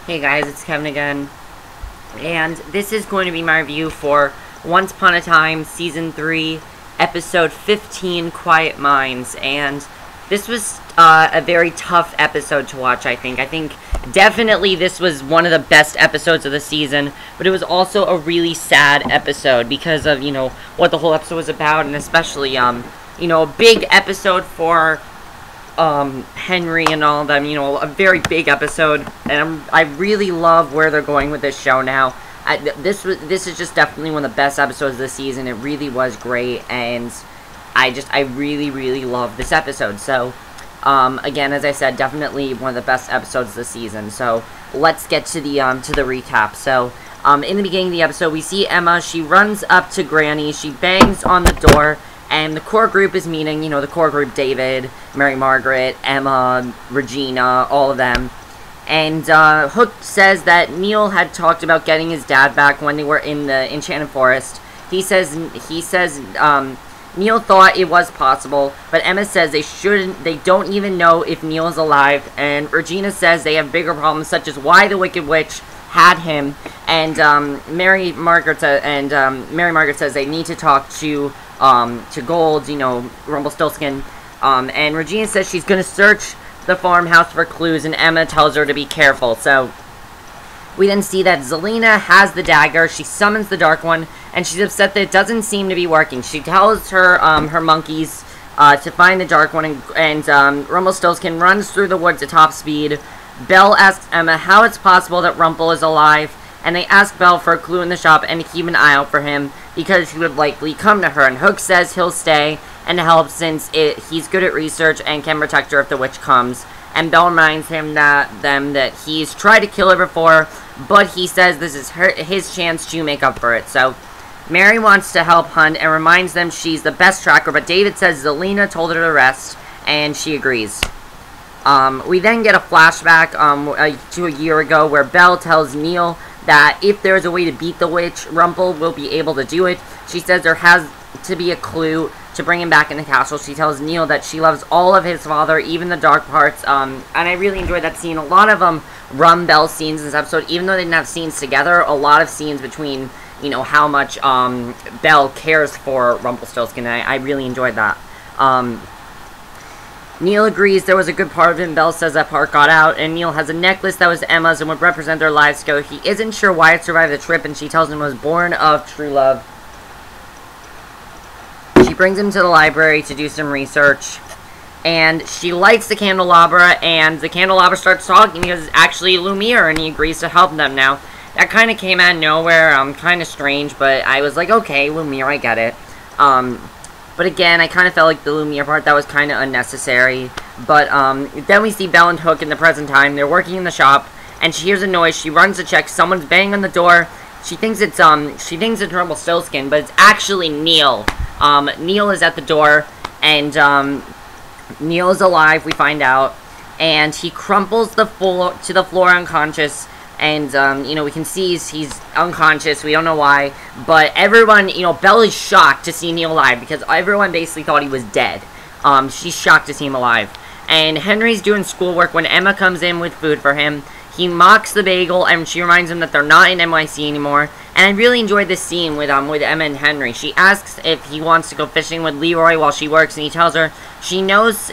Hey guys, it's Kevin again, and this is going to be my review for Once Upon a Time, Season 3, Episode 15, Quiet Minds, and this was a very tough episode to watch, I think. Definitely this was one of the best episodes of the season, but it was also a really sad episode because of, what the whole episode was about, and especially, a big episode for Henry and all of them, a very big episode, and I really love where they're going with this show now. This is just definitely one of the best episodes of the season. It really was great, and I really, really love this episode. So, again, as I said, definitely one of the best episodes of the season. So, let's get to the recap. So, in the beginning of the episode, we see Emma. She runs up to Granny. She bangs on the door. And the core group is meeting, the core group, David, Mary Margaret, Emma, Regina, all of them. And Hook says that Neal had talked about getting his dad back when they were in the Enchanted Forest. He says Neal thought it was possible, but Emma says they don't even know if Neal is alive. And Regina says they have bigger problems, such as why the Wicked Witch had him. And Mary Margaret says they need to talk to Gold, Rumpelstiltskin, and Regina says she's gonna search the farmhouse for clues, and Emma tells her to be careful. So we then see that Zelena has the dagger. She summons the Dark One, and she's upset that it doesn't seem to be working. She tells her her monkeys to find the Dark One, and Rumpelstiltskin runs through the woods at top speed. Belle asks Emma how it's possible that Rumpel is alive, and they ask Belle for a clue in the shop and to keep an eye out for him, because he would likely come to her. And Hook says he'll stay and help since he's good at research and can protect her if the witch comes. And Belle reminds him that he's tried to kill her before, but he says this is his chance to make up for it. So Mary wants to help hunt and reminds them she's the best tracker, but David says Zelena told her to rest, and she agrees. We then get a flashback to a year ago where Belle tells Neal that if there's a way to beat the witch, Rumpel will be able to do it. She says there has to be a clue to bring him back in the castle. She tells Neal that she loves all of his father, even the dark parts, and I really enjoyed that scene. A lot of Belle scenes in this episode, even though they didn't have scenes together, a lot of scenes between, how much Belle cares for Rumpelstiltskin. I really enjoyed that. Neal agrees there was a good part of him. Belle says that part got out, and Neal has a necklace that was Emma's and would represent their lives together. He isn't sure why it survived the trip, and she tells him it was born of true love. She brings him to the library to do some research, and she lights the candelabra, and the candelabra starts talking because it's actually Lumiere, and he agrees to help them. Now, that kind of came out of nowhere, kind of strange, but I was like, okay, Lumiere, I get it. But again, I kind of felt like the Lumiere part, that was kind of unnecessary. But then we see Belle and Hook in the present time. They're working in the shop, and she hears a noise. She runs to check. Someone's banging on the door. She thinks it's Rumpelstiltskin, but it's actually Neal. Neal is at the door, and Neal is alive, we find out. And he crumples to the floor unconscious. And, we can see he's unconscious. We don't know why. But everyone, Belle is shocked to see Neal alive, because everyone basically thought he was dead. She's shocked to see him alive. And Henry's doing schoolwork when Emma comes in with food for him. He mocks the bagel, and she reminds him that they're not in NYC anymore. And I really enjoyed this scene with Emma and Henry. She asks if he wants to go fishing with Leroy while she works, and he tells her he knows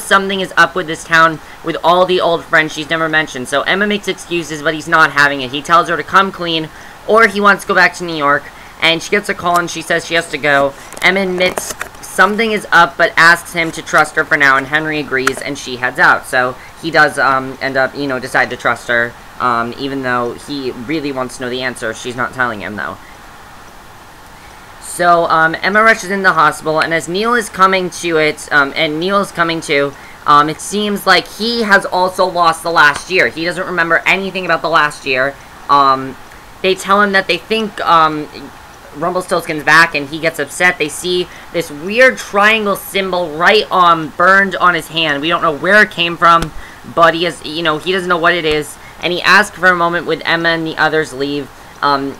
something is up with this town with all the old friends she's never mentioned. So Emma makes excuses, but he's not having it. He tells her to come clean, or he wants to go back to New York. And she gets a call, and she says she has to go. Emma admits something is up, but asks him to trust her for now, and Henry agrees, and she heads out. So he does end up, decide to trust her, even though he really wants to know the answer. She's not telling him, though. So Emma rushes in the hospital, and as Neal is coming to it, it seems like he has also lost the last year. He doesn't remember anything about the last year. They tell him that they think Rumpelstiltskin's back, and he gets upset. They see this weird triangle symbol burned on his hand. We don't know where it came from, but he has, he doesn't know what it is. And he asks for a moment with Emma and the others leave. And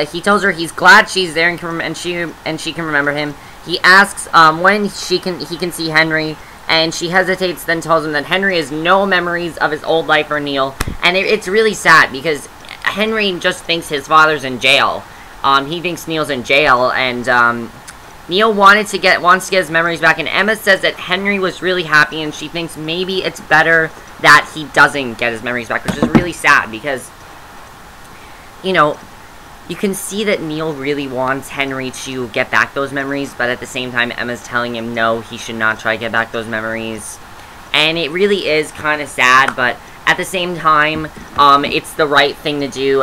he tells her he's glad she's there and she can remember him. He asks when he can see Henry, and she hesitates, then tells him that Henry has no memories of his old life or Neal, And it's really sad, because Henry just thinks his father's in jail. He thinks Neal's in jail, and Neal wants to get his memories back, and Emma says that Henry was really happy, and she thinks maybe it's better that he doesn't get his memories back, which is really sad, because, you know, you can see that Neal really wants Henry to get back those memories, but at the same time, Emma's telling him no, he should not try to get back those memories. And it really is kind of sad, but at the same time, it's the right thing to do.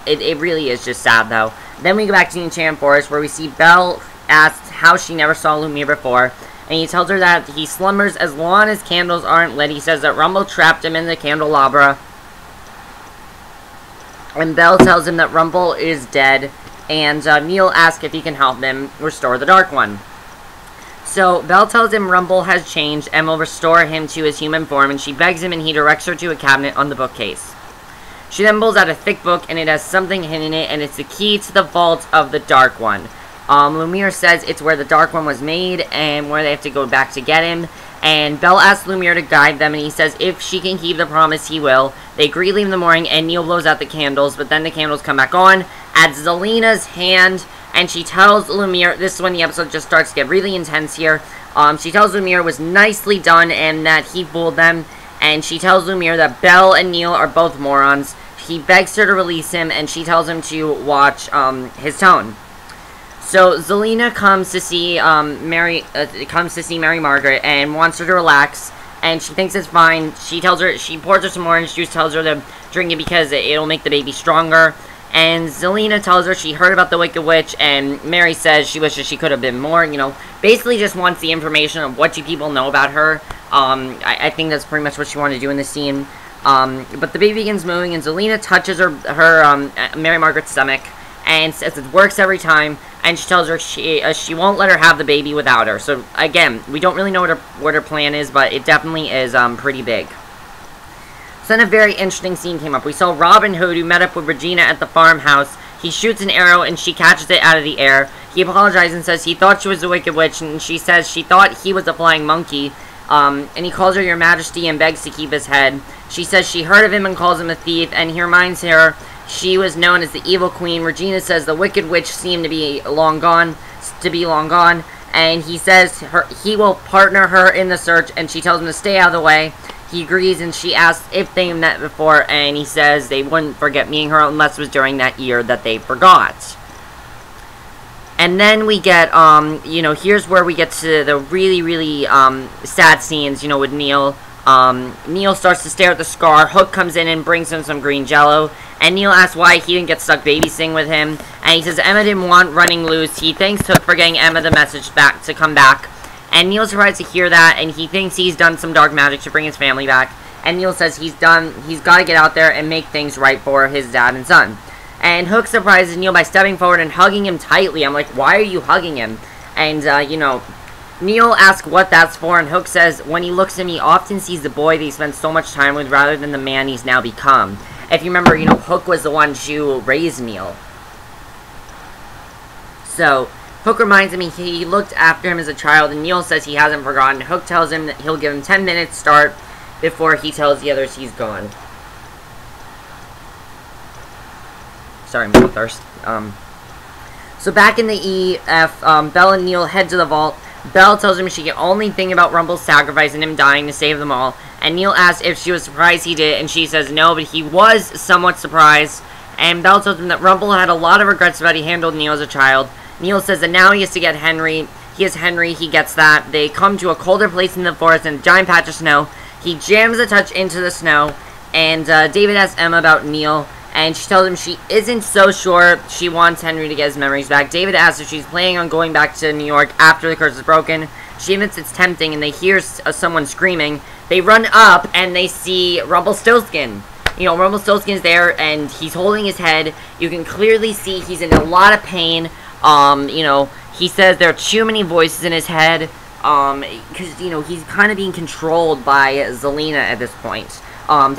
It really is just sad, though. Then we go back to the Enchanted Forest, where we see Belle asks how she never saw Lumiere before, and he tells her that he slumbers as long as candles aren't lit. He says that Rumple trapped him in the candelabra, and Belle tells him that Rumple is dead, and Neal asks if he can help him restore the Dark One. So Belle tells him Rumple has changed and will restore him to his human form, and she begs him, and he directs her to a cabinet on the bookcase. She then pulls out a thick book, and it has something hidden in it, and it's the key to the vault of the Dark One. Lumiere says it's where the Dark One was made, and where they have to go back to get him. And Belle asks Lumiere to guide them, and he says if she can keep the promise, he will. They agree to leave in the morning, and Neal blows out the candles, but then the candles come back on at Zelena's hand, and she tells Lumiere, this is when the episode just starts to get really intense here, she tells Lumiere it was nicely done, and that he fooled them, and she tells Lumiere that Belle and Neal are both morons. He begs her to release him, and she tells him to watch his tone. So Zelena comes to see Mary Margaret and wants her to relax, and she thinks it's fine. She pours her some orange juice, tells her to drink it because it'll make the baby stronger. And Zelena tells her she heard about the Wicked Witch, and Mary says she wishes she could have been more, you know, basically just wants the information of what you people know about her. I think that's pretty much what she wanted to do in this scene. But the baby begins moving, and Zelena touches her Mary Margaret's stomach, and says it works every time, and she tells her she won't let her have the baby without her. So again, we don't really know what her plan is, but it definitely is pretty big. So then a very interesting scene came up. We saw Robin Hood, who met up with Regina at the farmhouse. He shoots an arrow, and she catches it out of the air. He apologizes and says he thought she was the Wicked Witch, and she says she thought he was a flying monkey. And he calls her Your Majesty and begs to keep his head. She says she heard of him and calls him a thief, and he reminds her she was known as the Evil Queen. Regina says the Wicked Witch seemed to be long gone, and he says he will partner her in the search, and she tells him to stay out of the way. He agrees, and she asks if they met before, and he says they wouldn't forget meeting her unless it was during that year that they forgot. And then we get, you know, here's where we get to the really, really sad scenes, you know, with Neal. Neal starts to stare at the scar. Hook comes in and brings him some green jello. And Neal asks why he didn't get stuck babysitting with him. And he says Emma didn't want running loose. He thanks Hook for getting Emma the message back to come back. And Neal's surprised to hear that, and he thinks he's done some dark magic to bring his family back. And Neal says he's got to get out there and make things right for his dad and son. And Hook surprises Neal by stepping forward and hugging him tightly. I'm like, why are you hugging him? And, you know, Neal asks what that's for, and Hook says when he looks at me, he often sees the boy that he spent so much time with rather than the man he's now become. If you remember, you know, Hook was the one to raise Neal. So, Hook reminds him he looked after him as a child, and Neal says he hasn't forgotten. Hook tells him that he'll give him 10 minutes start before he tells the others he's gone. Sorry, I'm thirst. So back in the EF, Belle and Neal head to the vault. Belle tells him she can only think about Rumple's sacrifice and him dying to save them all. And Neal asks if she was surprised he did, and she says no, but he was somewhat surprised. And Belle tells him that Rumple had a lot of regrets about how he handled Neal as a child. Neal says that now he has to get Henry. He has Henry, he gets that. They come to a colder place in the forest and a giant patch of snow. He jams a touch into the snow, and David asks Emma about Neal. And she tells him she isn't so sure she wants Henry to get his memories back. David asks if she's planning on going back to New York after the curse is broken. She admits it's tempting, and they hear someone screaming. They run up, and they see Rumpelstiltskin. You know, Rumpelstiltskin's there, and he's holding his head. You can clearly see he's in a lot of pain. You know, he says there are too many voices in his head. Because, you know, he's kind of being controlled by Zelena at this point.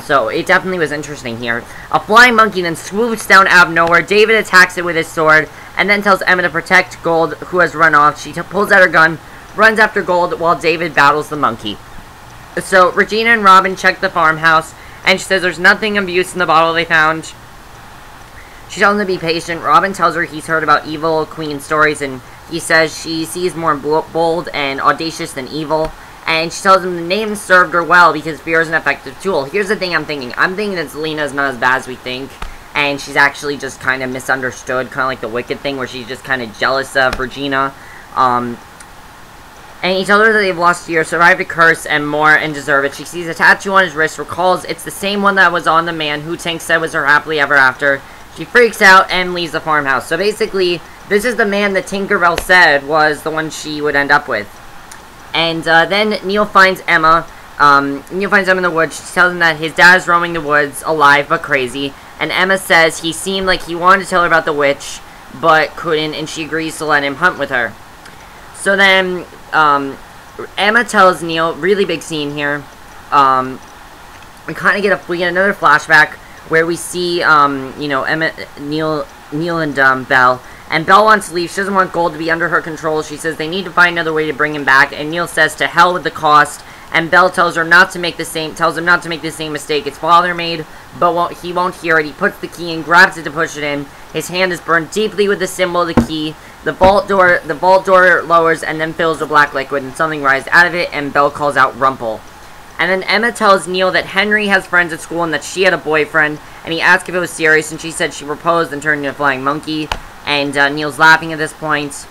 So it definitely was interesting here. A flying monkey then swoops down out of nowhere. David attacks it with his sword, and then tells Emma to protect Gold, who has run off. She pulls out her gun, runs after Gold, while David battles the monkey. So Regina and Robin check the farmhouse, and she says there's nothing of use in the bottle they found. She tells him to be patient. Robin tells her he's heard about evil queen stories, and he says she sees more bold and audacious than evil. And she tells him the name served her well because fear is an effective tool. Here's the thing I'm thinking. I'm thinking that Zelena is not as bad as we think, and she's actually just kind of misunderstood, kind of like the Wicked thing, where she's just kind of jealous of Regina. And he tells her that they've lost fear, survived a curse, and more, and deserve it. She sees a tattoo on his wrist, recalls it's the same one that was on the man who Tank said was her happily ever after. She freaks out and leaves the farmhouse. So basically, this is the man that Tinkerbell said was the one she would end up with. And then Neal finds Emma. Neal finds Emma in the woods. She tells him that his dad is roaming the woods, alive but crazy. And Emma says he seemed like he wanted to tell her about the witch, but couldn't, and she agrees to let him hunt with her. So then, Emma tells Neal, really big scene here. We kind of get another flashback where we see, you know, Neal and Belle. And Belle wants to leave. She doesn't want Gold to be under her control. She says they need to find another way to bring him back. And Neal says to hell with the cost. And Belle tells him not to make the same mistake his father made, but he won't hear it. He puts the key in, grabs it to push it in. His hand is burned deeply with the symbol of the key. The vault door lowers and then fills with black liquid, and something rises out of it, and Belle calls out Rumple. And then Emma tells Neal that Henry has friends at school and that she had a boyfriend, and he asked if it was serious, and she said she proposed and turned into a flying monkey, and Neal's laughing at this point.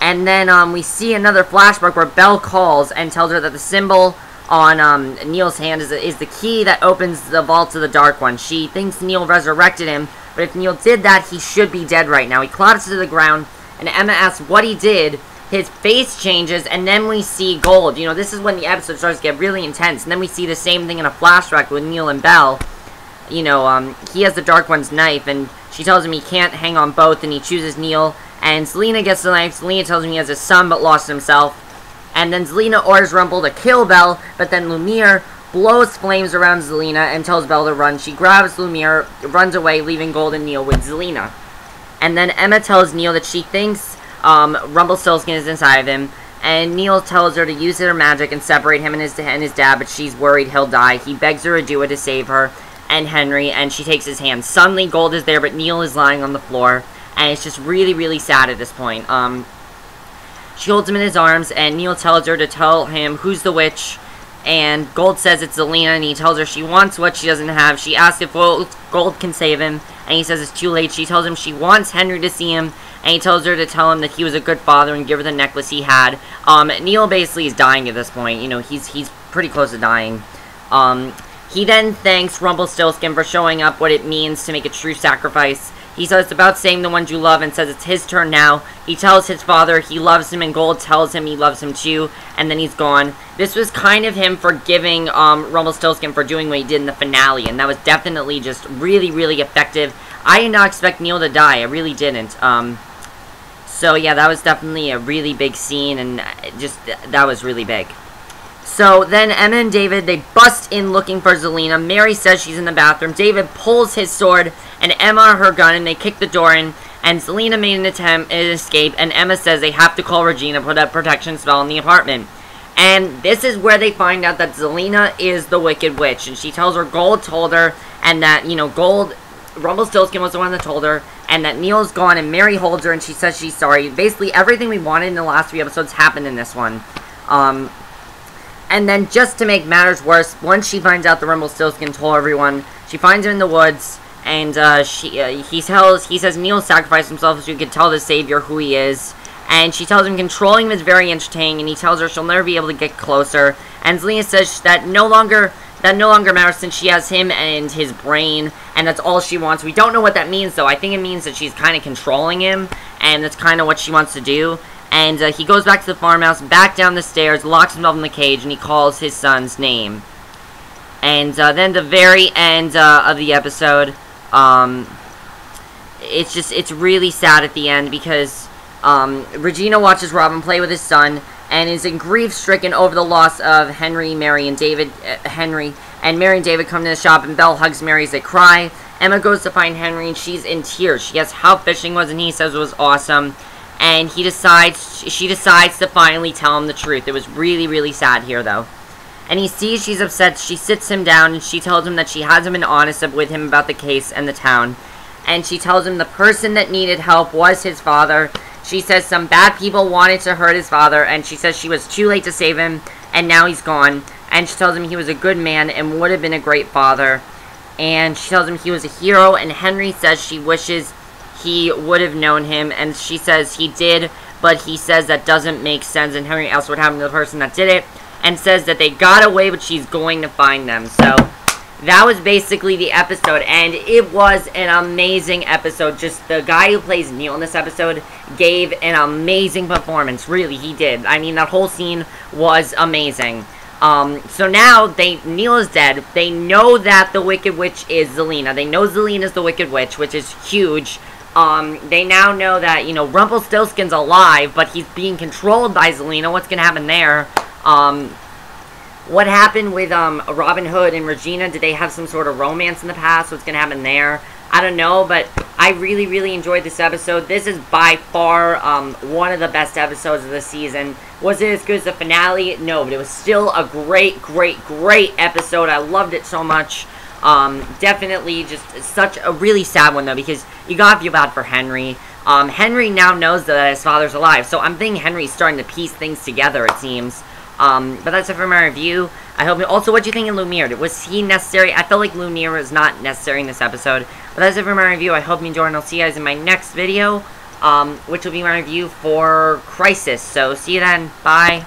And then we see another flashback where Belle calls and tells her that the symbol on Neal's hand is the key that opens the vault to the Dark One. She thinks Neal resurrected him, but if Neal did that, he should be dead right now. He collapses to the ground, and Emma asks what he did. His face changes, and then we see Gold. You know, this is when the episode starts to get really intense, and then we see the same thing in a flashback with Neal and Belle. You know, he has the Dark One's knife, and she tells him he can't hang on both, and he chooses Neal. And Zelena gets the knife. Zelena tells him he has a son, but lost himself. And then Zelena orders Rumple to kill Belle, but then Lumiere blows flames around Zelena and tells Belle to run. She grabs Lumiere, runs away, leaving Gold and Neal with Zelena. And then Emma tells Neal that she thinks Rumpelstiltskin is inside of him, and Neal tells her to use her magic and separate him and his dad, but she's worried he'll die. He begs her to do it to save her and Henry, and she takes his hand. Suddenly, Gold is there, but Neal is lying on the floor, and it's just really, really sad at this point. She holds him in his arms, and Neal tells her to tell him who's the witch, and Gold says it's Zelena, and he tells her she wants what she doesn't have. She asks if Gold can save him, and he says it's too late. She tells him she wants Henry to see him, and he tells her to tell him that he was a good father and give her the necklace he had. Neal basically is dying at this point. You know, he's pretty close to dying. He then thanks Rumpelstiltskin for showing up what it means to make a true sacrifice. He says it's about saving the ones you love and says it's his turn now. He tells his father he loves him, and Gold tells him he loves him too, and then he's gone. This was kind of him forgiving Rumpelstiltskin for doing what he did in the finale, and that was definitely just really, really effective. I did not expect Neal to die. I really didn't. So yeah, that was definitely a really big scene, and that was really big. So then Emma and David, they bust in looking for Zelena. Mary says she's in the bathroom. David pulls his sword and Emma her gun, and they kick the door in. And Zelena made an escape, and Emma says they have to call Regina, put a protection spell in the apartment. And this is where they find out that Zelena is the Wicked Witch. And she tells her Gold told her, and that, you know, Rumpelstiltskin was the one that told her, and that Neal's gone, and Mary holds her, and she says she's sorry. Basically, everything we wanted in the last 3 episodes happened in this one. And then, just to make matters worse, once she finds out the Rumpelstiltskin told everyone, she finds him in the woods, and he says Neal sacrificed himself so you could tell the Savior who he is. And she tells him controlling him is very entertaining, and he tells her she'll never be able to get closer. And Zelena says that no longer matters since she has him and his brain, and that's all she wants. We don't know what that means, though. I think it means that she's kind of controlling him, and that's kind of what she wants to do. And he goes back to the farmhouse, back down the stairs, locks himself in the cage, and he calls his son's name. And then the very end of the episode, it's really sad at the end, because Regina watches Robin play with his son, and is in grief-stricken over the loss of Henry, Mary, and David. Henry and Mary and David come to the shop, and Belle hugs Mary as they cry. Emma goes to find Henry, and she's in tears. She asks how fishing was, and he says it was awesome. And she decides to finally tell him the truth. It was really, really sad here, though. and he sees she's upset. She sits him down, and she tells him that she hasn't been honest with him about the case and the town. And she tells him the person that needed help was his father. She says some bad people wanted to hurt his father, and she says she was too late to save him, and now he's gone. And she tells him he was a good man and would have been a great father. And she tells him he was a hero, and Henry says she wishes he would have known him, and she says he did, but he says that doesn't make sense, and Henry asks what happened to the person that did it, and says that they got away, but she's going to find them. So that was basically the episode, and it was an amazing episode. Just the guy who plays Neal in this episode gave an amazing performance. Really, he did. I mean, that whole scene was amazing. So now, Neal is dead. They know that the Wicked Witch is Zelena. They know Zelena's the Wicked Witch, which is huge. They now know that, you know, Rumpelstiltskin's alive, but he's being controlled by Zelena. What's gonna happen there? What happened with, Robin Hood and Regina? Did they have some sort of romance in the past? What's gonna happen there? I don't know, but I really, really enjoyed this episode. This is by far, one of the best episodes of the season. Was it as good as the finale? No, but it was still a great, great, great episode. I loved it so much. Definitely just such a really sad one, though, because you gotta feel bad for Henry. Henry now knows that his father's alive, so I'm thinking Henry's starting to piece things together, it seems. But that's it for my review. I hope. Also, what do you think of Lumiere? Was he necessary? I felt like Lumiere was not necessary in this episode. But that's it for my review. I hope you enjoyed, and I'll see you guys in my next video, which will be my review for Crisis. So, see you then. Bye.